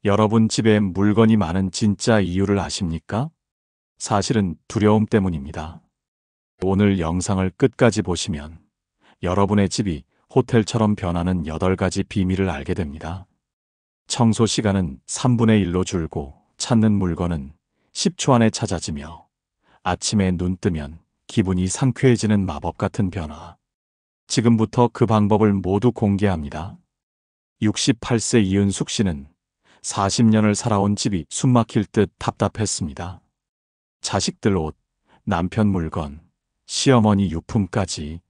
여러분 집에 물건이 많은 진짜 이유를 아십니까? 사실은 두려움 때문입니다. 오늘 영상을 끝까지 보시면 여러분의 집이 호텔처럼 변하는 8가지 비밀을 알게 됩니다. 청소 시간은 3분의 1로 줄고 찾는 물건은 10초 안에 찾아지며 아침에 눈 뜨면 기분이 상쾌해지는 마법 같은 변화. 지금부터 그 방법을 모두 공개합니다. 68세 이은숙 씨는 40년을 살아온 집이 숨막힐 듯 답답했습니다. 자식들 옷, 남편 물건, 시어머니 유품까지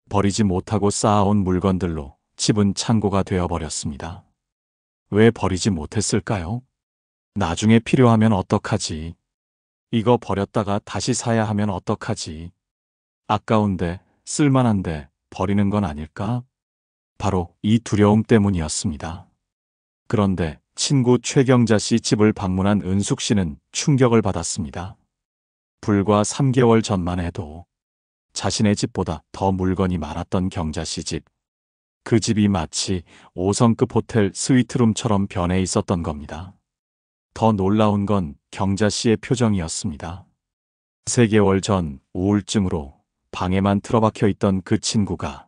버리지 못하고 쌓아온 물건들로 집은 창고가 되어버렸습니다. 왜 버리지 못했을까요? 나중에 필요하면 어떡하지? 이거 버렸다가 다시 사야 하면 어떡하지? 아까운데, 쓸만한데 버리는 건 아닐까? 바로 이 두려움 때문이었습니다. 그런데 친구 최경자 씨 집을 방문한 은숙 씨는 충격을 받았습니다. 불과 3개월 전만 해도 자신의 집보다 더 물건이 많았던 경자 씨 집. 그 집이 마치 5성급 호텔 스위트룸처럼 변해 있었던 겁니다. 더 놀라운 건 경자 씨의 표정이었습니다. 3개월 전 우울증으로 방에만 틀어박혀 있던 그 친구가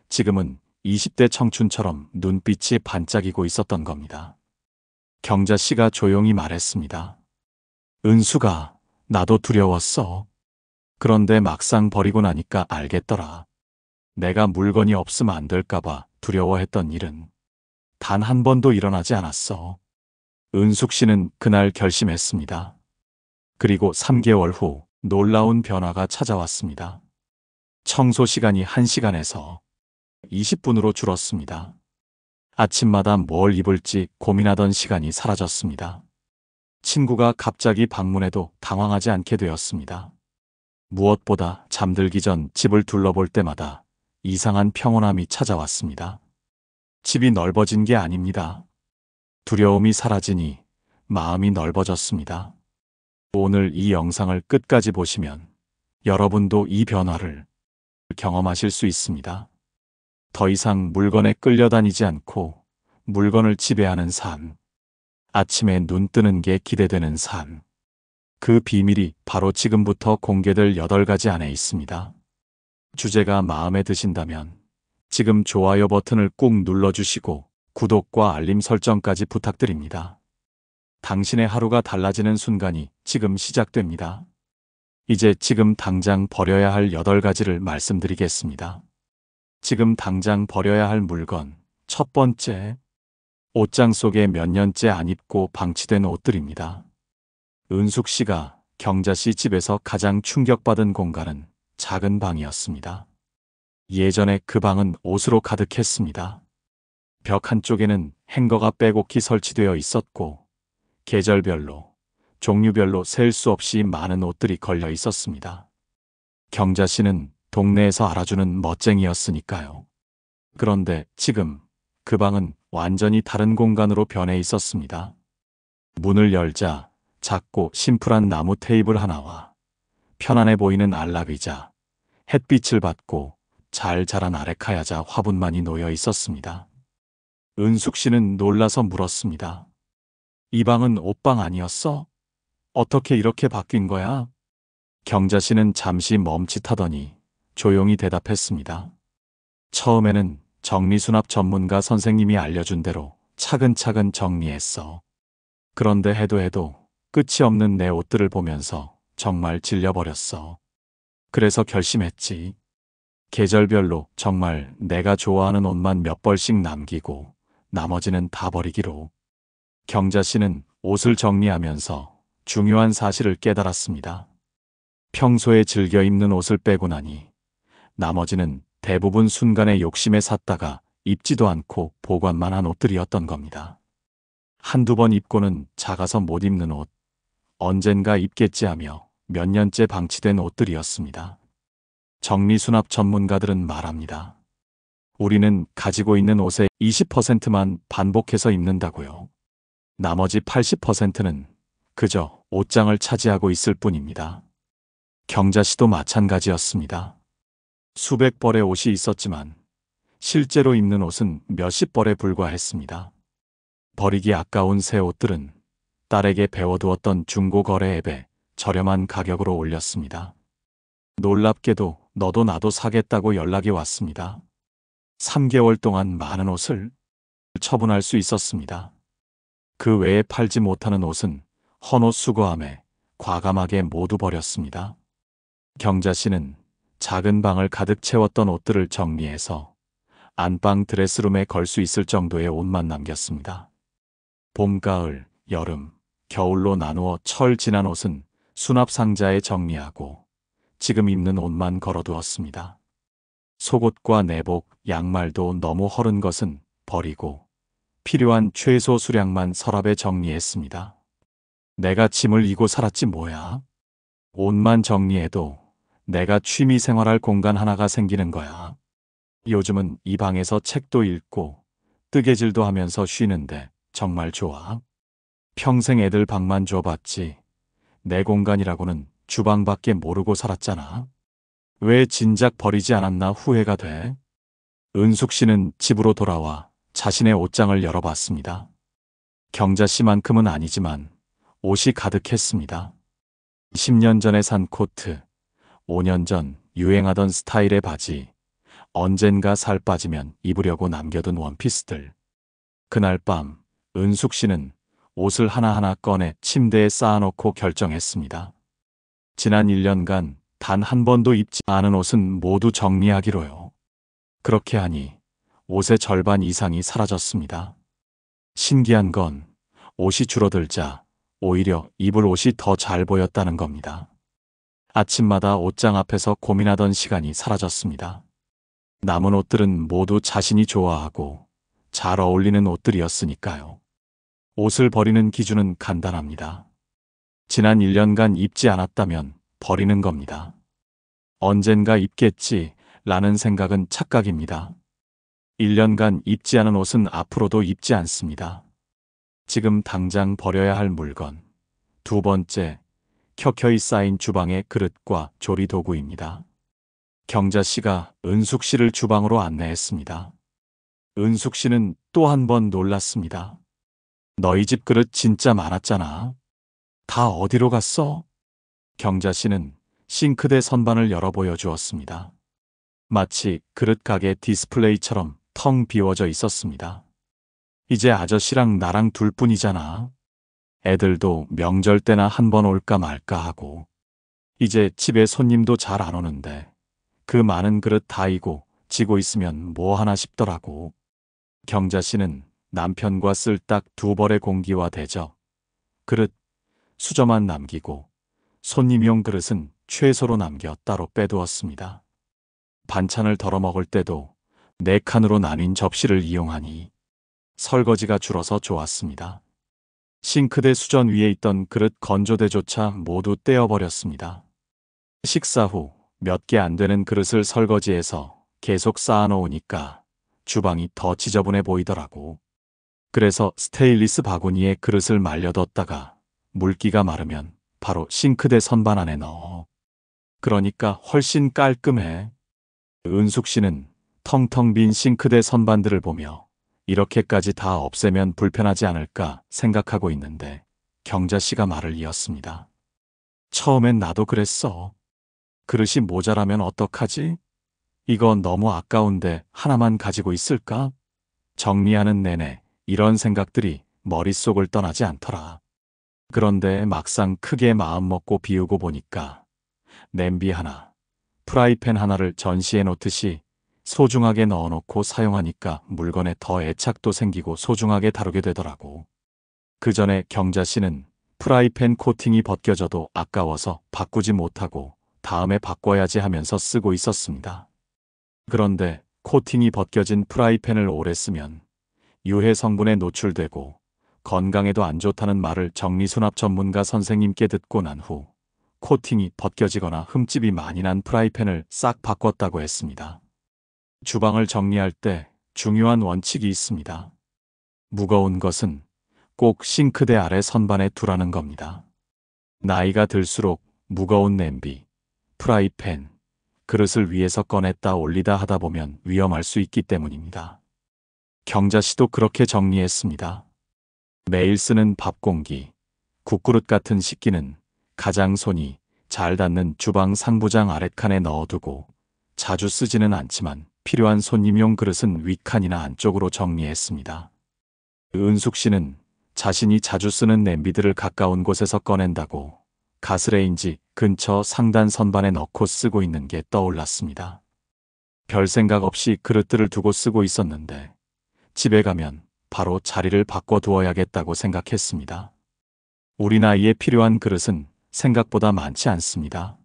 지금은 20대 청춘처럼 눈빛이 반짝이고 있었던 겁니다. 경자 씨가 조용히 말했습니다. 은수가, 나도 두려웠어. 그런데 막상 버리고 나니까 알겠더라. 내가 물건이 없으면 안 될까봐 두려워했던 일은 단 한 번도 일어나지 않았어. 은숙 씨는 그날 결심했습니다. 그리고 3개월 후 놀라운 변화가 찾아왔습니다. 청소 시간이 1시간에서 20분으로 줄었습니다. 아침마다 뭘 입을지 고민하던 시간이 사라졌습니다. 친구가 갑자기 방문해도 당황하지 않게 되었습니다. 무엇보다 잠들기 전 집을 둘러볼 때마다 이상한 평온함이 찾아왔습니다. 집이 넓어진 게 아닙니다. 두려움이 사라지니 마음이 넓어졌습니다. 오늘 이 영상을 끝까지 보시면 여러분도 이 변화를 경험하실 수 있습니다. 더 이상 물건에 끌려다니지 않고 물건을 지배하는 삶. 아침에 눈 뜨는 게 기대되는 삶. 그 비밀이 바로 지금부터 공개될 8가지 안에 있습니다. 주제가 마음에 드신다면 지금 좋아요 버튼을 꾹 눌러주시고 구독과 알림 설정까지 부탁드립니다. 당신의 하루가 달라지는 순간이 지금 시작됩니다. 이제 지금 당장 버려야 할 8가지를 말씀드리겠습니다. 지금 당장 버려야 할 물건. 첫 번째, 옷장 속에 몇 년째 안 입고 방치된 옷들입니다. 은숙 씨가 경자 씨 집에서 가장 충격받은 공간은 작은 방이었습니다. 예전에 그 방은 옷으로 가득했습니다. 벽 한쪽에는 행거가 빼곡히 설치되어 있었고 계절별로, 종류별로 셀 수 없이 많은 옷들이 걸려 있었습니다. 경자 씨는 동네에서 알아주는 멋쟁이였으니까요. 그런데 지금 그 방은 완전히 다른 공간으로 변해 있었습니다. 문을 열자 작고 심플한 나무 테이블 하나와 편안해 보이는 안락의자, 햇빛을 받고 잘 자란 아레카야자 화분만이 놓여 있었습니다. 은숙 씨는 놀라서 물었습니다. 이 방은 옷방 아니었어? 어떻게 이렇게 바뀐 거야? 경자 씨는 잠시 멈칫하더니 조용히 대답했습니다. 처음에는 정리수납 전문가 선생님이 알려준 대로 차근차근 정리했어. 그런데 해도 끝이 없는 내 옷들을 보면서 정말 질려버렸어. 그래서 결심했지. 계절별로 정말 내가 좋아하는 옷만 몇 벌씩 남기고 나머지는 다 버리기로. 경자 씨는 옷을 정리하면서 중요한 사실을 깨달았습니다. 평소에 즐겨 입는 옷을 빼고 나니 나머지는 대부분 순간의 욕심에 샀다가 입지도 않고 보관만 한 옷들이었던 겁니다. 한두 번 입고는 작아서 못 입는 옷, 언젠가 입겠지 하며 몇 년째 방치된 옷들이었습니다. 정리수납 전문가들은 말합니다. 우리는 가지고 있는 옷의 20%만 반복해서 입는다고요. 나머지 80%는 그저 옷장을 차지하고 있을 뿐입니다. 경자 씨도 마찬가지였습니다. 수백 벌의 옷이 있었지만 실제로 입는 옷은 몇십 벌에 불과했습니다. 버리기 아까운 새 옷들은 딸에게 배워두었던 중고거래 앱에 저렴한 가격으로 올렸습니다. 놀랍게도 너도 나도 사겠다고 연락이 왔습니다. 3개월 동안 많은 옷을 처분할 수 있었습니다. 그 외에 팔지 못하는 옷은 헌옷 수거함에 과감하게 모두 버렸습니다. 경자 씨는 작은 방을 가득 채웠던 옷들을 정리해서 안방 드레스룸에 걸 수 있을 정도의 옷만 남겼습니다. 봄, 가을, 여름, 겨울로 나누어 철 지난 옷은 수납 상자에 정리하고 지금 입는 옷만 걸어두었습니다. 속옷과 내복, 양말도 너무 허른 것은 버리고 필요한 최소 수량만 서랍에 정리했습니다. 내가 짐을 이고 살았지 뭐야. 옷만 정리해도 내가 취미 생활할 공간 하나가 생기는 거야. 요즘은 이 방에서 책도 읽고 뜨개질도 하면서 쉬는데 정말 좋아. 평생 애들 방만 줘봤지 내 공간이라고는 주방밖에 모르고 살았잖아. 왜 진작 버리지 않았나 후회가 돼. 은숙 씨는 집으로 돌아와 자신의 옷장을 열어봤습니다. 경자 씨만큼은 아니지만 옷이 가득했습니다. 10년 전에 산 코트, 5년 전 유행하던 스타일의 바지, 언젠가 살 빠지면 입으려고 남겨둔 원피스들. 그날 밤 은숙 씨는 옷을 하나하나 꺼내 침대에 쌓아놓고 결정했습니다. 지난 1년간 단 한 번도 입지 않은 옷은 모두 정리하기로요. 그렇게 하니 옷의 절반 이상이 사라졌습니다. 신기한 건 옷이 줄어들자 오히려 입을 옷이 더 잘 보였다는 겁니다. 아침마다 옷장 앞에서 고민하던 시간이 사라졌습니다. 남은 옷들은 모두 자신이 좋아하고 잘 어울리는 옷들이었으니까요. 옷을 버리는 기준은 간단합니다. 지난 1년간 입지 않았다면 버리는 겁니다. 언젠가 입겠지 라는 생각은 착각입니다. 1년간 입지 않은 옷은 앞으로도 입지 않습니다. 지금 당장 버려야 할 물건. 두 번째, 켜켜이 쌓인 주방의 그릇과 조리도구입니다. 경자 씨가 은숙 씨를 주방으로 안내했습니다. 은숙 씨는 또 한 번 놀랐습니다. 너희 집 그릇 진짜 많았잖아. 다 어디로 갔어? 경자 씨는 싱크대 선반을 열어 보여주었습니다. 마치 그릇 가게 디스플레이처럼 텅 비워져 있었습니다. 이제 아저씨랑 나랑 둘뿐이잖아. 애들도 명절 때나 한 번 올까 말까 하고. 이제 집에 손님도 잘 안 오는데 그 많은 그릇 다 이고 지고 있으면 뭐 하나 싶더라고. 경자 씨는 남편과 쓸 딱 2벌의 공기와 대접, 그릇, 수저만 남기고 손님용 그릇은 최소로 남겨 따로 빼두었습니다. 반찬을 덜어 먹을 때도 4칸으로 나뉜 접시를 이용하니 설거지가 줄어서 좋았습니다. 싱크대 수전 위에 있던 그릇 건조대조차 모두 떼어버렸습니다. 식사 후 몇 개 안 되는 그릇을 설거지해서 계속 쌓아놓으니까 주방이 더 지저분해 보이더라고. 그래서 스테인리스 바구니에 그릇을 말려뒀다가 물기가 마르면 바로 싱크대 선반 안에 넣어. 그러니까 훨씬 깔끔해. 은숙 씨는 텅텅 빈 싱크대 선반들을 보며 이렇게까지 다 없애면 불편하지 않을까 생각하고 있는데 경자 씨가 말을 이었습니다. 처음엔 나도 그랬어. 그릇이 모자라면 어떡하지? 이거 너무 아까운데 하나만 가지고 있을까? 정리하는 내내 이런 생각들이 머릿속을 떠나지 않더라. 그런데 막상 크게 마음먹고 비우고 보니까 냄비 하나, 프라이팬 하나를 전시해 놓듯이 소중하게 넣어놓고 사용하니까 물건에 더 애착도 생기고 소중하게 다루게 되더라고. 그 전에 경자 씨는 프라이팬 코팅이 벗겨져도 아까워서 바꾸지 못하고 다음에 바꿔야지 하면서 쓰고 있었습니다. 그런데 코팅이 벗겨진 프라이팬을 오래 쓰면 유해 성분에 노출되고 건강에도 안 좋다는 말을 정리수납 전문가 선생님께 듣고 난 후 코팅이 벗겨지거나 흠집이 많이 난 프라이팬을 싹 바꿨다고 했습니다. 주방을 정리할 때 중요한 원칙이 있습니다. 무거운 것은 꼭 싱크대 아래 선반에 두라는 겁니다. 나이가 들수록 무거운 냄비, 프라이팬, 그릇을 위에서 꺼냈다 올리다 하다 보면 위험할 수 있기 때문입니다. 경자 씨도 그렇게 정리했습니다. 매일 쓰는 밥 공기, 국그릇 같은 식기는 가장 손이 잘 닿는 주방 상부장 아랫칸에 넣어두고 자주 쓰지는 않지만 필요한 손님용 그릇은 윗칸이나 안쪽으로 정리했습니다. 은숙 씨는 자신이 자주 쓰는 냄비들을 가까운 곳에서 꺼낸다고 가스레인지 근처 상단 선반에 넣고 쓰고 있는 게 떠올랐습니다. 별 생각 없이 그릇들을 두고 쓰고 있었는데 집에 가면 바로 자리를 바꿔두어야겠다고 생각했습니다. 우리 나이에 필요한 그릇은 생각보다 많지 않습니다.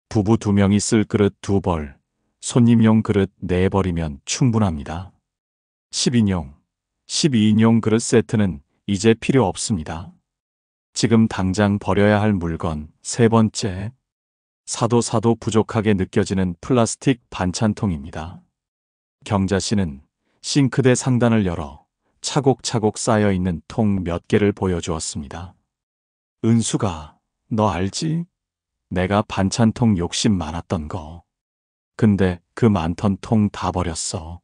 부부 2명이 쓸 그릇 2벌, 손님용 그릇 4벌이면 충분합니다. 10인용, 12인용 그릇 세트는 이제 필요 없습니다. 지금 당장 버려야 할 물건 3번째, 사도 부족하게 느껴지는 플라스틱 반찬통입니다. 경자 씨는 싱크대 상단을 열어 차곡차곡 쌓여있는 통 몇 개를 보여주었습니다. 은수가, 너 알지? 내가 반찬통 욕심 많았던 거. 근데 그 많던 통 다 버렸어.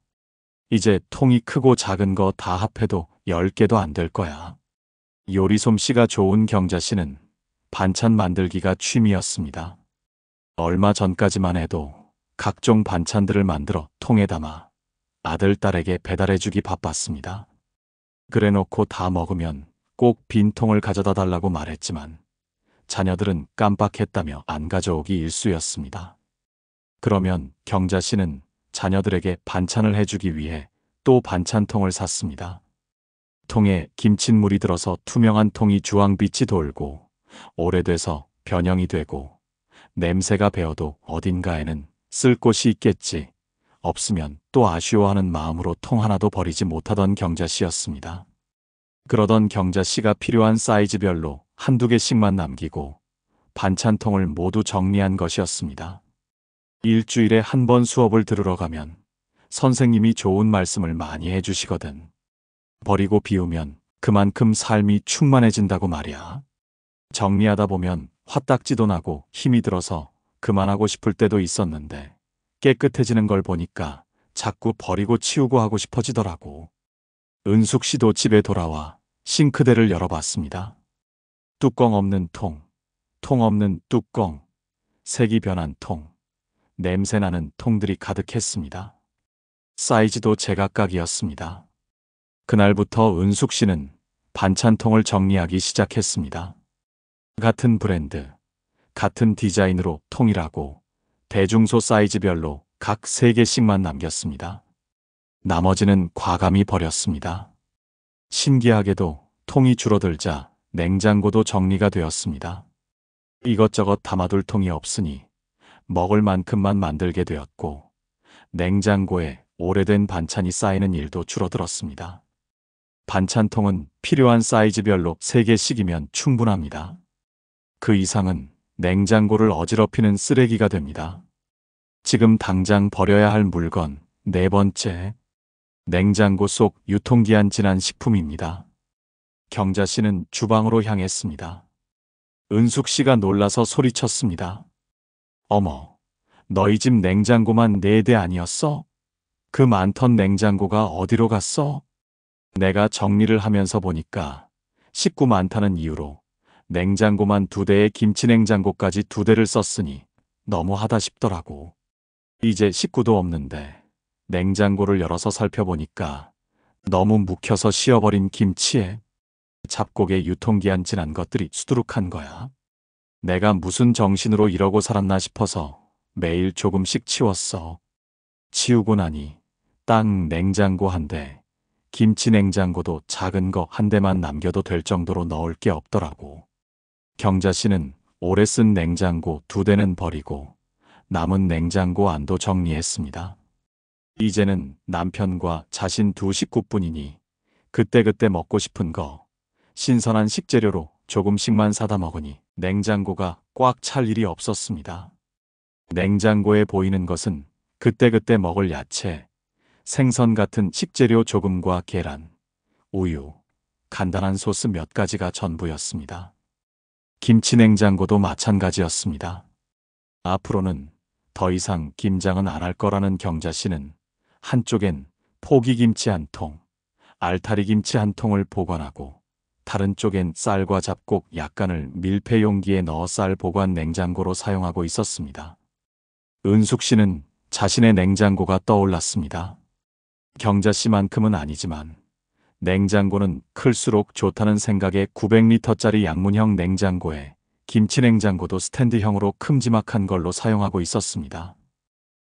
이제 통이 크고 작은 거 다 합해도 10개도 안 될 거야. 요리 솜씨가 좋은 경자 씨는 반찬 만들기가 취미였습니다. 얼마 전까지만 해도 각종 반찬들을 만들어 통에 담아 아들, 딸에게 배달해주기 바빴습니다. 그래놓고 다 먹으면 꼭 빈 통을 가져다 달라고 말했지만 자녀들은 깜빡했다며 안 가져오기 일쑤였습니다. 그러면 경자 씨는 자녀들에게 반찬을 해주기 위해 또 반찬통을 샀습니다. 통에 김칫물이 들어서 투명한 통이 주황빛이 돌고 오래돼서 변형이 되고 냄새가 배어도 어딘가에는 쓸 곳이 있겠지. 없으면 또 아쉬워하는 마음으로 통 하나도 버리지 못하던 경자 씨였습니다. 그러던 경자 씨가 필요한 사이즈별로 1~2개씩만 남기고 반찬통을 모두 정리한 것이었습니다. 일주일에 1번 수업을 들으러 가면 선생님이 좋은 말씀을 많이 해주시거든. 버리고 비우면 그만큼 삶이 충만해진다고 말이야. 정리하다 보면 화딱지도 나고 힘이 들어서 그만하고 싶을 때도 있었는데 깨끗해지는 걸 보니까 자꾸 버리고 치우고 하고 싶어지더라고. 은숙 씨도 집에 돌아와 싱크대를 열어봤습니다. 뚜껑 없는 통, 통 없는 뚜껑, 색이 변한 통, 냄새나는 통들이 가득했습니다. 사이즈도 제각각이었습니다. 그날부터 은숙 씨는 반찬통을 정리하기 시작했습니다. 같은 브랜드, 같은 디자인으로 통일하고 대중소 사이즈별로 각 3개씩만 남겼습니다. 나머지는 과감히 버렸습니다. 신기하게도 통이 줄어들자 냉장고도 정리가 되었습니다. 이것저것 담아둘 통이 없으니 먹을 만큼만 만들게 되었고 냉장고에 오래된 반찬이 쌓이는 일도 줄어들었습니다. 반찬통은 필요한 사이즈별로 3개씩이면 충분합니다. 그 이상은 냉장고를 어지럽히는 쓰레기가 됩니다. 지금 당장 버려야 할 물건 4번째, 냉장고 속 유통기한 지난 식품입니다. 경자 씨는 주방으로 향했습니다. 은숙 씨가 놀라서 소리쳤습니다. 어머, 너희 집 냉장고만 4대 아니었어? 그 많던 냉장고가 어디로 갔어? 내가 정리를 하면서 보니까 식구 많다는 이유로 냉장고만 2대에 김치냉장고까지 2대를 썼으니 너무하다 싶더라고. 이제 식구도 없는데 냉장고를 열어서 살펴보니까 너무 묵혀서 씌어버린 김치에 잡곡에 유통기한 지난 것들이 수두룩한 거야. 내가 무슨 정신으로 이러고 살았나 싶어서 매일 조금씩 치웠어. 치우고 나니 딱 냉장고 1대, 김치 냉장고도 작은 거 1대만 남겨도 될 정도로 넣을 게 없더라고. 경자 씨는 오래 쓴 냉장고 2대는 버리고 남은 냉장고 안도 정리했습니다. 이제는 남편과 자신 2 식구뿐이니 그때그때 먹고 싶은 거 신선한 식재료로 조금씩만 사다 먹으니 냉장고가 꽉 찰 일이 없었습니다. 냉장고에 보이는 것은 그때그때 먹을 야채, 생선 같은 식재료 조금과 계란, 우유, 간단한 소스 몇 가지가 전부였습니다. 김치 냉장고도 마찬가지였습니다. 앞으로는 더 이상 김장은 안 할 거라는 경자 씨는 한쪽엔 포기김치 1통, 알타리 김치 1통을 보관하고 다른 쪽엔 쌀과 잡곡 약간을 밀폐 용기에 넣어 쌀 보관 냉장고로 사용하고 있었습니다. 은숙 씨는 자신의 냉장고가 떠올랐습니다. 경자 씨만큼은 아니지만 냉장고는 클수록 좋다는 생각에 900리터짜리 양문형 냉장고에 김치 냉장고도 스탠드형으로 큼지막한 걸로 사용하고 있었습니다.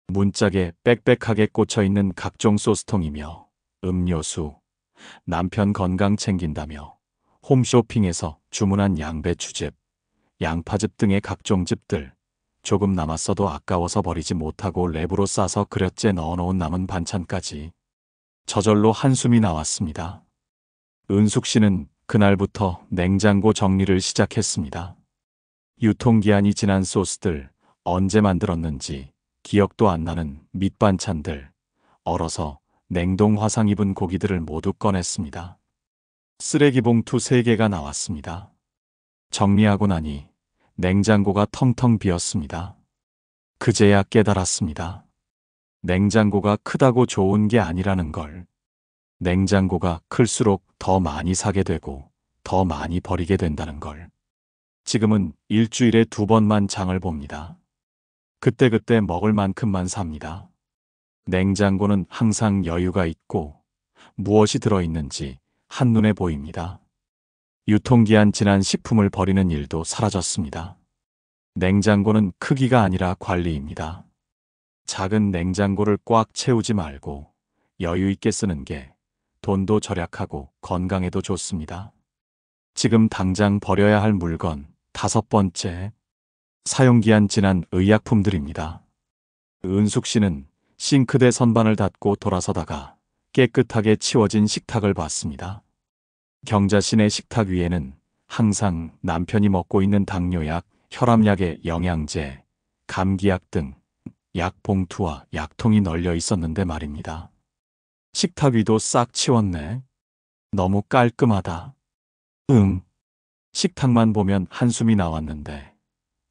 문짝에 빽빽하게 꽂혀있는 각종 소스통이며 음료수, 남편 건강 챙긴다며 홈쇼핑에서 주문한 양배추즙, 양파즙 등의 각종 즙들, 조금 남았어도 아까워서 버리지 못하고 랩으로 싸서 그릇째 넣어놓은 남은 반찬까지 저절로 한숨이 나왔습니다. 은숙 씨는 그날부터 냉장고 정리를 시작했습니다. 유통기한이 지난 소스들, 언제 만들었는지 기억도 안 나는 밑반찬들, 얼어서 냉동 화상 입은 고기들을 모두 꺼냈습니다. 쓰레기 봉투 3개가 나왔습니다. 정리하고 나니 냉장고가 텅텅 비었습니다. 그제야 깨달았습니다. 냉장고가 크다고 좋은 게 아니라는 걸. 냉장고가 클수록 더 많이 사게 되고 더 많이 버리게 된다는 걸. 지금은 일주일에 2번만 장을 봅니다. 그때그때 먹을 만큼만 삽니다. 냉장고는 항상 여유가 있고 무엇이 들어있는지 한눈에 보입니다. 유통기한 지난 식품을 버리는 일도 사라졌습니다. 냉장고는 크기가 아니라 관리입니다. 작은 냉장고를 꽉 채우지 말고 여유 있게 쓰는 게 돈도 절약하고 건강에도 좋습니다. 지금 당장 버려야 할 물건 5번째, 사용기한 지난 의약품들입니다. 은숙 씨는 싱크대 선반을 닫고 돌아서다가 깨끗하게 치워진 식탁을 봤습니다. 경자 씨네 식탁 위에는 항상 남편이 먹고 있는 당뇨약, 혈압약의 영양제, 감기약 등 약 봉투와 약통이 널려 있었는데 말입니다. 식탁 위도 싹 치웠네. 너무 깔끔하다. 식탁만 보면 한숨이 나왔는데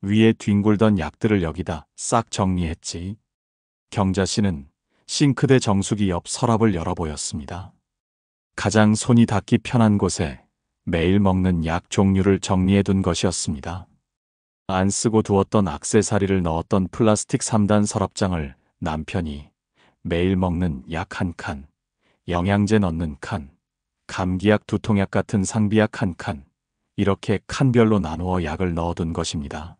위에 뒹굴던 약들을 여기다 싹 정리했지. 경자 씨는 싱크대 정수기 옆 서랍을 열어 보였습니다. 가장 손이 닿기 편한 곳에 매일 먹는 약 종류를 정리해둔 것이었습니다. 안 쓰고 두었던 액세서리를 넣었던 플라스틱 3단 서랍장을 남편이 매일 먹는 약 1칸, 영양제 넣는 칸, 감기약, 두통약 같은 상비약 1칸, 이렇게 칸별로 나누어 약을 넣어둔 것입니다.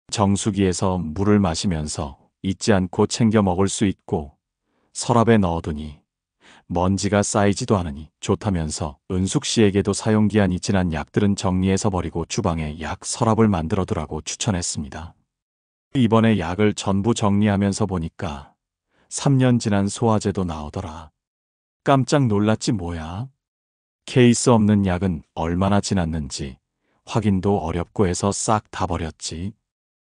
정수기에서 물을 마시면서 잊지 않고 챙겨 먹을 수 있고 서랍에 넣어두니 먼지가 쌓이지도 않으니 좋다면서 은숙 씨에게도 사용기한이 지난 약들은 정리해서 버리고 주방에 약 서랍을 만들어 두라고 추천했습니다. 이번에 약을 전부 정리하면서 보니까 3년 지난 소화제도 나오더라. 깜짝 놀랐지 뭐야. 케이스 없는 약은 얼마나 지났는지 확인도 어렵고 해서 싹 다 버렸지.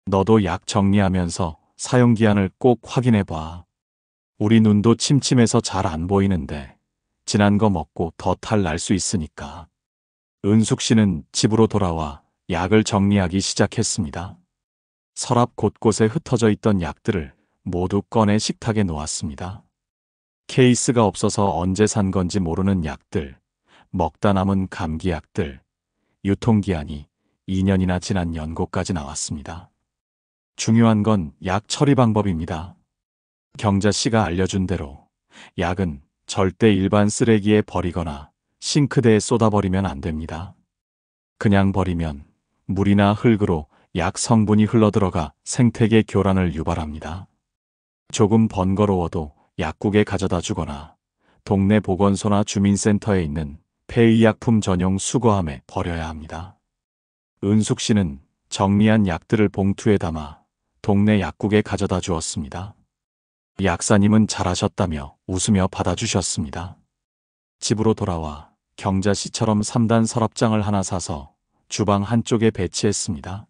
너도 약 정리하면서 사용기한을 꼭 확인해봐. 우리 눈도 침침해서 잘 안 보이는데 지난 거 먹고 더 탈 날 수 있으니까. 은숙 씨는 집으로 돌아와 약을 정리하기 시작했습니다. 서랍 곳곳에 흩어져 있던 약들을 모두 꺼내 식탁에 놓았습니다. 케이스가 없어서 언제 산 건지 모르는 약들, 먹다 남은 감기약들, 유통기한이 2년이나 지난 연고까지 나왔습니다. 중요한 건 약 처리 방법입니다. 경자 씨가 알려준 대로 약은 절대 일반 쓰레기에 버리거나 싱크대에 쏟아버리면 안 됩니다. 그냥 버리면 물이나 흙으로 약 성분이 흘러들어가 생태계 교란을 유발합니다. 조금 번거로워도 약국에 가져다 주거나 동네 보건소나 주민센터에 있는 폐의약품 전용 수거함에 버려야 합니다. 은숙 씨는 정리한 약들을 봉투에 담아 동네 약국에 가져다 주었습니다. 약사님은 잘하셨다며 웃으며 받아주셨습니다. 집으로 돌아와 경자 씨처럼 3단 서랍장을 하나 사서 주방 한쪽에 배치했습니다.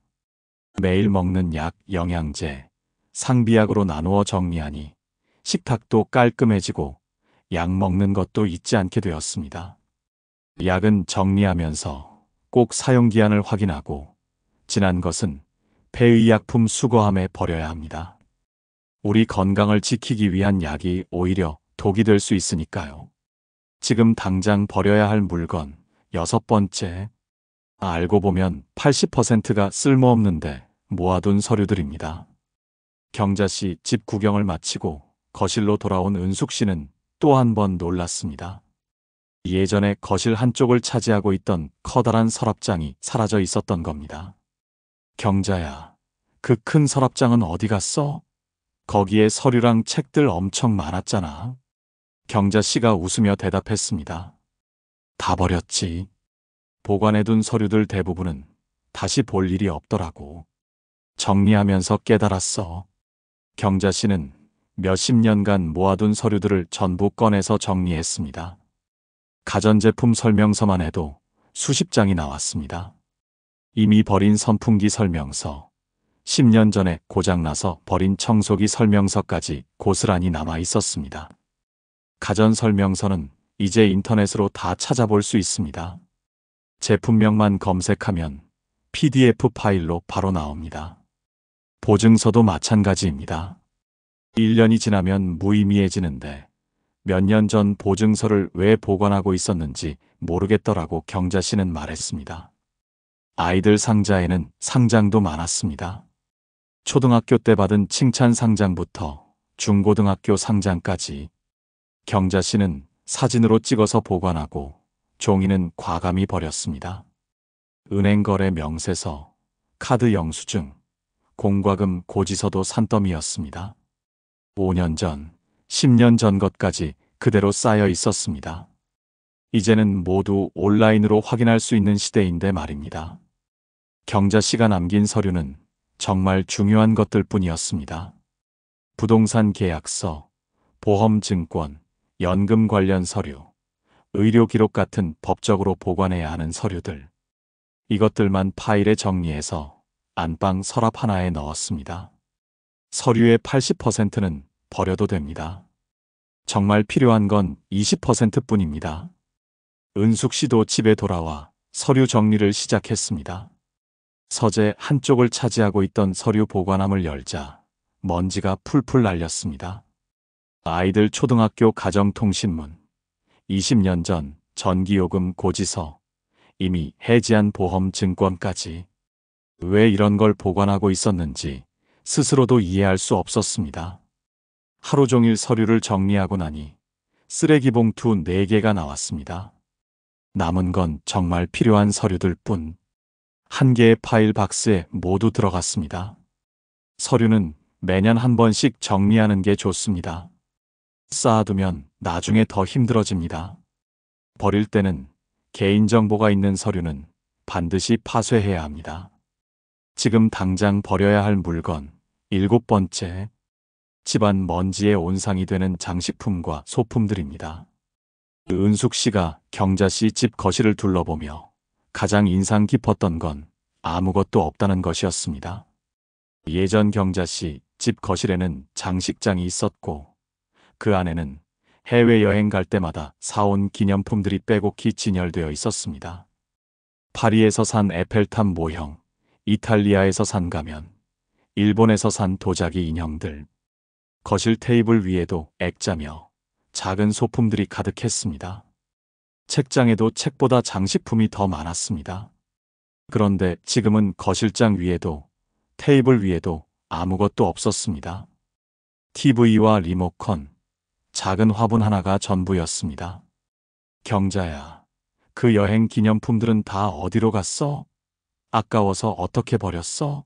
매일 먹는 약, 영양제, 상비약으로 나누어 정리하니 식탁도 깔끔해지고 약 먹는 것도 잊지 않게 되었습니다. 약은 정리하면서 꼭 사용기한을 확인하고 지난 것은 폐의약품 수거함에 버려야 합니다. 우리 건강을 지키기 위한 약이 오히려 독이 될 수 있으니까요. 지금 당장 버려야 할 물건 6번째. 알고 보면 80%가 쓸모없는데 모아둔 서류들입니다. 경자 씨 집 구경을 마치고 거실로 돌아온 은숙 씨는 또 한 번 놀랐습니다. 예전에 거실 한쪽을 차지하고 있던 커다란 서랍장이 사라져 있었던 겁니다. 경자야, 그 큰 서랍장은 어디 갔어? 거기에 서류랑 책들 엄청 많았잖아. 경자 씨가 웃으며 대답했습니다. 다 버렸지. 보관해둔 서류들 대부분은 다시 볼 일이 없더라고. 정리하면서 깨달았어. 경자 씨는 몇십 년간 모아둔 서류들을 전부 꺼내서 정리했습니다. 가전제품 설명서만 해도 수십 장이 나왔습니다. 이미 버린 선풍기 설명서, 10년 전에 고장나서 버린 청소기 설명서까지 고스란히 남아 있었습니다. 가전 설명서는 이제 인터넷으로 다 찾아볼 수 있습니다. 제품명만 검색하면 PDF 파일로 바로 나옵니다. 보증서도 마찬가지입니다. 1년이 지나면 무의미해지는데 몇 년 전 보증서를 왜 보관하고 있었는지 모르겠더라고 경자 씨는 말했습니다. 아이들 상자에는 상장도 많았습니다. 초등학교 때 받은 칭찬 상장부터 중고등학교 상장까지. 경자 씨는 사진으로 찍어서 보관하고 종이는 과감히 버렸습니다. 은행거래 명세서, 카드 영수증, 공과금 고지서도 산더미였습니다. 5년 전, 10년 전 것까지 그대로 쌓여 있었습니다. 이제는 모두 온라인으로 확인할 수 있는 시대인데 말입니다. 경자 씨가 남긴 서류는 정말 중요한 것들 뿐이었습니다. 부동산 계약서, 보험증권, 연금 관련 서류, 의료 기록 같은 법적으로 보관해야 하는 서류들. 이것들만 파일에 정리해서 안방 서랍 하나에 넣었습니다. 서류의 80%는 버려도 됩니다. 정말 필요한 건 20%뿐입니다. 은숙 씨도 집에 돌아와 서류 정리를 시작했습니다. 서재 한쪽을 차지하고 있던 서류 보관함을 열자 먼지가 풀풀 날렸습니다. 아이들 초등학교 가정통신문, 20년 전 전기요금 고지서, 이미 해지한 보험증권까지. 왜 이런 걸 보관하고 있었는지 스스로도 이해할 수 없었습니다. 하루 종일 서류를 정리하고 나니 쓰레기 봉투 4개가 나왔습니다. 남은 건 정말 필요한 서류들 뿐. 한 개의 파일 박스에 모두 들어갔습니다. 서류는 매년 한 번씩 정리하는 게 좋습니다. 쌓아두면 나중에 더 힘들어집니다. 버릴 때는 개인정보가 있는 서류는 반드시 파쇄해야 합니다. 지금 당장 버려야 할 물건 7번째. 집안 먼지의 온상이 되는 장식품과 소품들입니다. 은숙 씨가 경자 씨 집 거실을 둘러보며 가장 인상 깊었던 건 아무것도 없다는 것이었습니다. 예전 경자 씨 집 거실에는 장식장이 있었고 그 안에는 해외여행 갈 때마다 사온 기념품들이 빼곡히 진열되어 있었습니다. 파리에서 산 에펠탑 모형, 이탈리아에서 산 가면, 일본에서 산 도자기 인형들. 거실 테이블 위에도 액자며 작은 소품들이 가득했습니다. 책장에도 책보다 장식품이 더 많았습니다. 그런데 지금은 거실장 위에도 테이블 위에도 아무것도 없었습니다. TV와 리모컨, 작은 화분 하나가 전부였습니다. 경자야, 그 여행 기념품들은 다 어디로 갔어? 아까워서 어떻게 버렸어?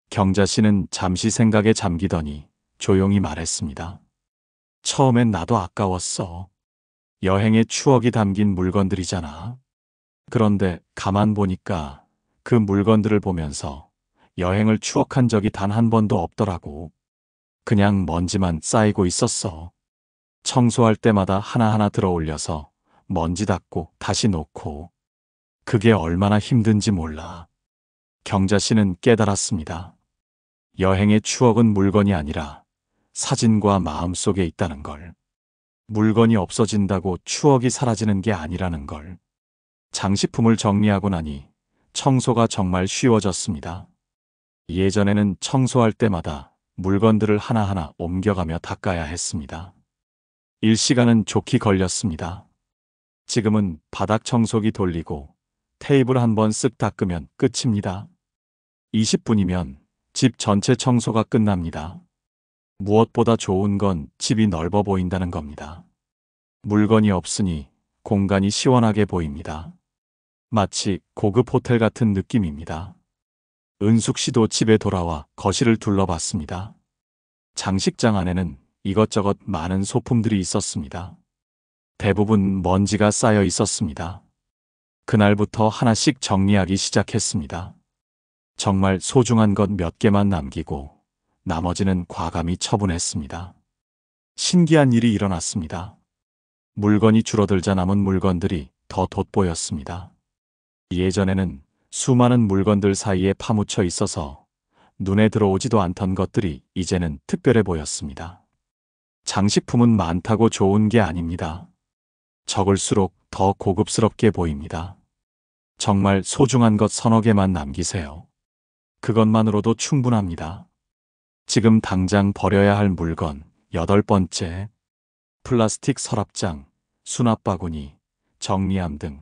경자 씨는 잠시 생각에 잠기더니 조용히 말했습니다. 처음엔 나도 아까웠어. 여행의 추억이 담긴 물건들이잖아. 그런데 가만 보니까 그 물건들을 보면서 여행을 추억한 적이 단 한 번도 없더라고. 그냥 먼지만 쌓이고 있었어. 청소할 때마다 하나하나 들어 올려서 먼지 닦고 다시 놓고. 그게 얼마나 힘든지 몰라. 경자 씨는 깨달았습니다. 여행의 추억은 물건이 아니라 사진과 마음 속에 있다는 걸. 물건이 없어진다고 추억이 사라지는 게 아니라는 걸. 장식품을 정리하고 나니 청소가 정말 쉬워졌습니다. 예전에는 청소할 때마다 물건들을 하나하나 옮겨가며 닦아야 했습니다. 일시간은 좋게 걸렸습니다. 지금은 바닥 청소기 돌리고 테이블 한번 쓱 닦으면 끝입니다. 20분이면 집 전체 청소가 끝납니다. 무엇보다 좋은 건 집이 넓어 보인다는 겁니다. 물건이 없으니 공간이 시원하게 보입니다. 마치 고급 호텔 같은 느낌입니다. 은숙 씨도 집에 돌아와 거실을 둘러봤습니다. 장식장 안에는 이것저것 많은 소품들이 있었습니다. 대부분 먼지가 쌓여 있었습니다. 그날부터 하나씩 정리하기 시작했습니다. 정말 소중한 것 몇 개만 남기고 나머지는 과감히 처분했습니다. 신기한 일이 일어났습니다. 물건이 줄어들자 남은 물건들이 더 돋보였습니다. 예전에는 수많은 물건들 사이에 파묻혀 있어서 눈에 들어오지도 않던 것들이 이제는 특별해 보였습니다. 장식품은 많다고 좋은 게 아닙니다. 적을수록 더 고급스럽게 보입니다. 정말 소중한 것 서너 개만 남기세요. 그것만으로도 충분합니다. 지금 당장 버려야 할 물건 8번째. 플라스틱 서랍장, 수납 바구니, 정리함 등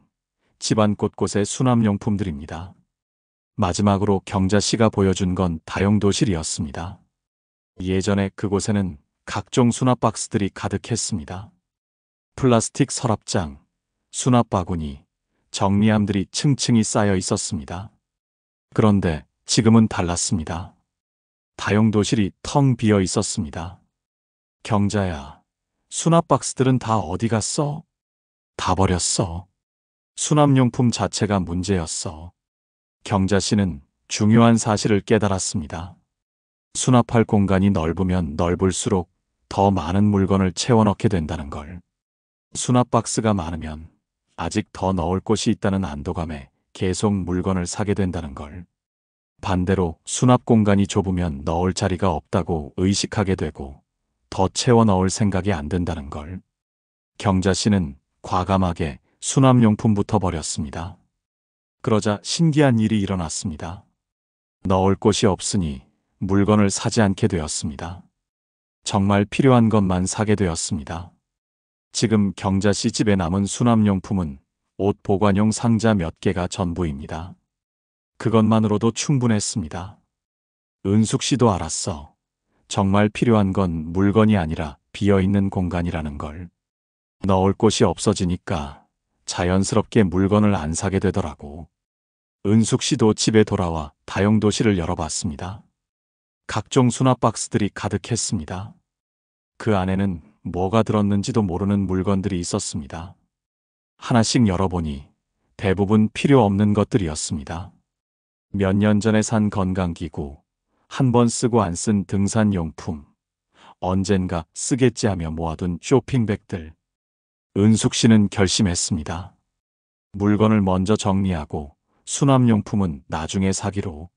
집안 곳곳의 수납용품들입니다. 마지막으로 경자 씨가 보여준 건 다용도실이었습니다. 예전에 그곳에는 각종 수납 박스들이 가득했습니다. 플라스틱 서랍장, 수납 바구니, 정리함들이 층층이 쌓여 있었습니다. 그런데 지금은 달랐습니다. 다용도실이 텅 비어 있었습니다. 경자야, 수납 박스들은 다 어디 갔어? 다 버렸어. 수납용품 자체가 문제였어. 경자 씨는 중요한 사실을 깨달았습니다. 수납할 공간이 넓으면 넓을수록 더 많은 물건을 채워 넣게 된다는 걸. 수납 박스가 많으면 아직 더 넣을 곳이 있다는 안도감에 계속 물건을 사게 된다는 걸. 반대로 수납 공간이 좁으면 넣을 자리가 없다고 의식하게 되고 더 채워 넣을 생각이 안 든다는 걸. 경자 씨는 과감하게 수납용품부터 버렸습니다. 그러자 신기한 일이 일어났습니다. 넣을 곳이 없으니 물건을 사지 않게 되었습니다. 정말 필요한 것만 사게 되었습니다. 지금 경자 씨 집에 남은 수납용품은 옷 보관용 상자 몇 개가 전부입니다. 그것만으로도 충분했습니다. 은숙 씨도 알았어. 정말 필요한 건 물건이 아니라 비어있는 공간이라는 걸. 넣을 곳이 없어지니까 자연스럽게 물건을 안 사게 되더라고. 은숙 씨도 집에 돌아와 다용도실을 열어봤습니다. 각종 수납 박스들이 가득했습니다. 그 안에는 뭐가 들었는지도 모르는 물건들이 있었습니다. 하나씩 열어보니 대부분 필요 없는 것들이었습니다. 몇 년 전에 산 건강기구, 한 번 쓰고 안 쓴 등산용품, 언젠가 쓰겠지 하며 모아둔 쇼핑백들. 은숙 씨는 결심했습니다. 물건을 먼저 정리하고 수납용품은 나중에 사기로.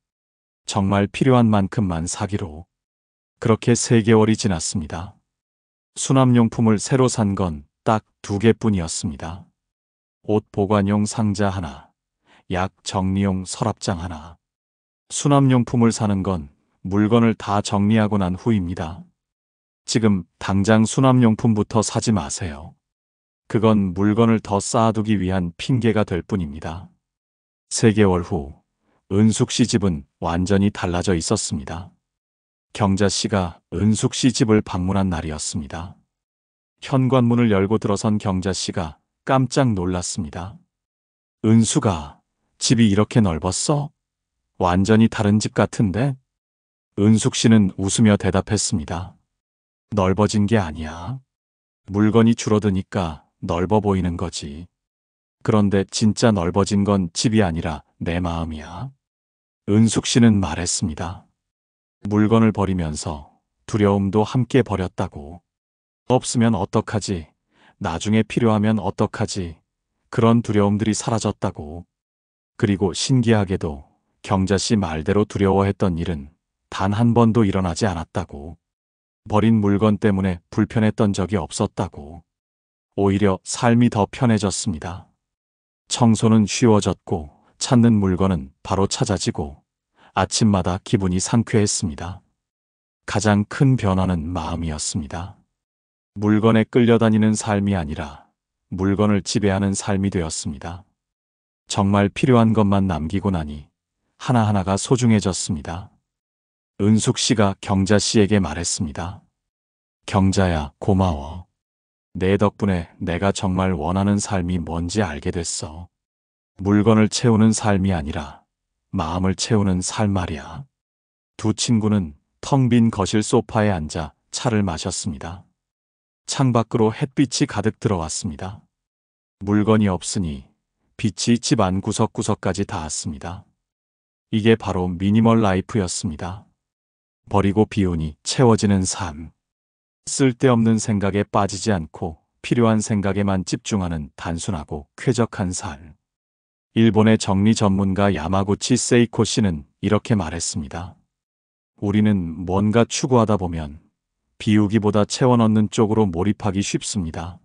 정말 필요한 만큼만 사기로. 그렇게 3개월이 지났습니다. 수납용품을 새로 산 건 딱 2개뿐이었습니다. 옷 보관용 상자 하나, 약 정리용 서랍장 하나. 수납용품을 사는 건 물건을 다 정리하고 난 후입니다. 지금 당장 수납용품부터 사지 마세요. 그건 물건을 더 쌓아두기 위한 핑계가 될 뿐입니다. 3개월 후, 은숙 씨 집은 완전히 달라져 있었습니다. 경자 씨가 은숙 씨 집을 방문한 날이었습니다. 현관문을 열고 들어선 경자 씨가 깜짝 놀랐습니다. 은숙아, 집이 이렇게 넓었어? 완전히 다른 집 같은데? 은숙 씨는 웃으며 대답했습니다. 넓어진 게 아니야. 물건이 줄어드니까 넓어 보이는 거지. 그런데 진짜 넓어진 건 집이 아니라 내 마음이야. 은숙 씨는 말했습니다. 물건을 버리면서 두려움도 함께 버렸다고. 없으면 어떡하지? 나중에 필요하면 어떡하지? 그런 두려움들이 사라졌다고. 그리고 신기하게도 경자 씨 말대로 두려워했던 일은 단 한 번도 일어나지 않았다고. 버린 물건 때문에 불편했던 적이 없었다고. 오히려 삶이 더 편해졌습니다. 청소는 쉬워졌고 찾는 물건은 바로 찾아지고 아침마다 기분이 상쾌했습니다. 가장 큰 변화는 마음이었습니다. 물건에 끌려다니는 삶이 아니라 물건을 지배하는 삶이 되었습니다. 정말 필요한 것만 남기고 나니 하나하나가 소중해졌습니다. 은숙 씨가 경자 씨에게 말했습니다. 경자야, 고마워. 내 덕분에 내가 정말 원하는 삶이 뭔지 알게 됐어. 물건을 채우는 삶이 아니라 마음을 채우는 삶 말이야. 두 친구는 텅 빈 거실 소파에 앉아 차를 마셨습니다. 창밖으로 햇빛이 가득 들어왔습니다. 물건이 없으니 빛이 집 안 구석구석까지 닿았습니다. 이게 바로 미니멀 라이프였습니다. 버리고 비우니 채워지는 삶. 쓸데없는 생각에 빠지지 않고 필요한 생각에만 집중하는 단순하고 쾌적한 삶. 일본의 정리 전문가 야마구치 세이코 씨는 이렇게 말했습니다. 우리는 뭔가 추구하다 보면 비우기보다 채워 넣는 쪽으로 몰입하기 쉽습니다.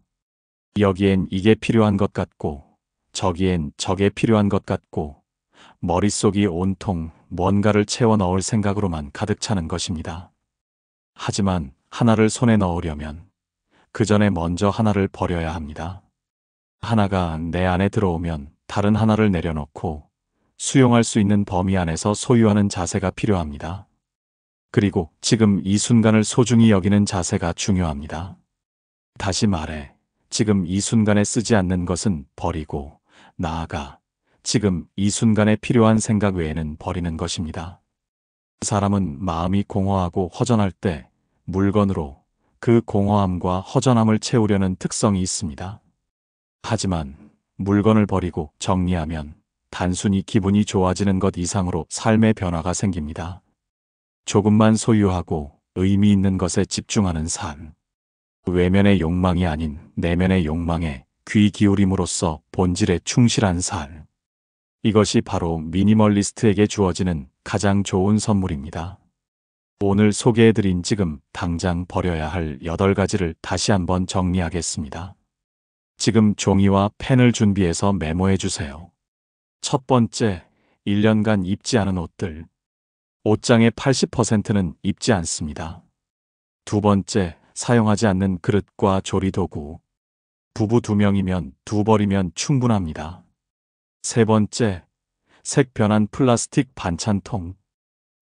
여기엔 이게 필요한 것 같고 저기엔 저게 필요한 것 같고 머릿속이 온통 뭔가를 채워 넣을 생각으로만 가득 차는 것입니다. 하지만 하나를 손에 넣으려면 그 전에 먼저 하나를 버려야 합니다. 하나가 내 안에 들어오면 다른 하나를 내려놓고 수용할 수 있는 범위 안에서 소유하는 자세가 필요합니다. 그리고 지금 이 순간을 소중히 여기는 자세가 중요합니다. 다시 말해, 지금 이 순간에 쓰지 않는 것은 버리고, 나아가 지금 이 순간에 필요한 생각 외에는 버리는 것입니다. 사람은 마음이 공허하고 허전할 때 물건으로 그 공허함과 허전함을 채우려는 특성이 있습니다. 하지만 물건을 버리고 정리하면 단순히 기분이 좋아지는 것 이상으로 삶의 변화가 생깁니다. 조금만 소유하고 의미 있는 것에 집중하는 삶. 외면의 욕망이 아닌 내면의 욕망에 귀 기울임으로써 본질에 충실한 삶. 이것이 바로 미니멀리스트에게 주어지는 가장 좋은 선물입니다. 오늘 소개해드린 지금 당장 버려야 할 8가지를 다시 한번 정리하겠습니다. 지금 종이와 펜을 준비해서 메모해주세요. 첫 번째, 1년간 입지 않은 옷들. 옷장의 80%는 입지 않습니다. 두 번째, 사용하지 않는 그릇과 조리도구. 부부 2명이면 2벌이면 충분합니다. 세 번째, 색 변한 플라스틱 반찬통.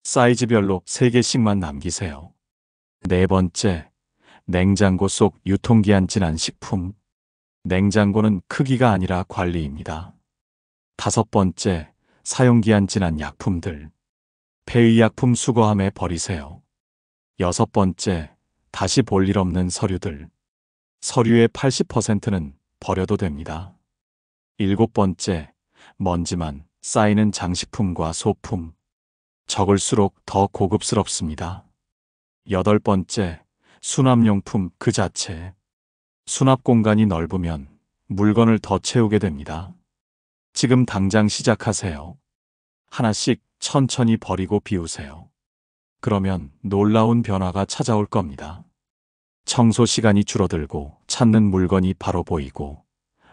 사이즈별로 3개씩만 남기세요. 네 번째, 냉장고 속 유통기한 지난 식품. 냉장고는 크기가 아니라 관리입니다. 다섯 번째, 사용기한 지난 약품들. 폐의약품 수거함에 버리세요. 여섯 번째, 다시 볼 일 없는 서류들. 서류의 80%는 버려도 됩니다. 일곱 번째, 먼지만 쌓이는 장식품과 소품. 적을수록 더 고급스럽습니다. 여덟 번째, 수납용품 그 자체. 수납 공간이 넓으면 물건을 더 채우게 됩니다. 지금 당장 시작하세요. 하나씩 천천히 버리고 비우세요. 그러면 놀라운 변화가 찾아올 겁니다. 청소 시간이 줄어들고 찾는 물건이 바로 보이고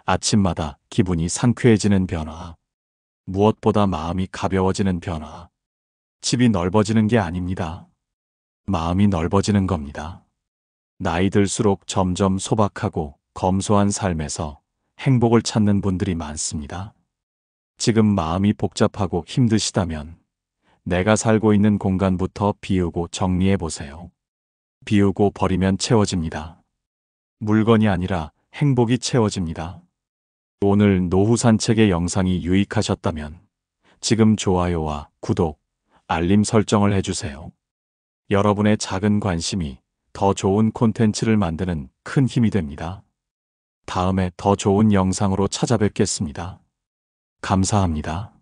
아침마다 기분이 상쾌해지는 변화. 무엇보다 마음이 가벼워지는 변화. 집이 넓어지는 게 아닙니다. 마음이 넓어지는 겁니다. 나이 들수록 점점 소박하고 검소한 삶에서 행복을 찾는 분들이 많습니다. 지금 마음이 복잡하고 힘드시다면 내가 살고 있는 공간부터 비우고 정리해 보세요. 비우고 버리면 채워집니다. 물건이 아니라 행복이 채워집니다. 오늘 노후 산책의 영상이 유익하셨다면 지금 좋아요와 구독, 알림 설정을 해주세요. 여러분의 작은 관심이 더 좋은 콘텐츠를 만드는 큰 힘이 됩니다. 다음에 더 좋은 영상으로 찾아뵙겠습니다. 감사합니다.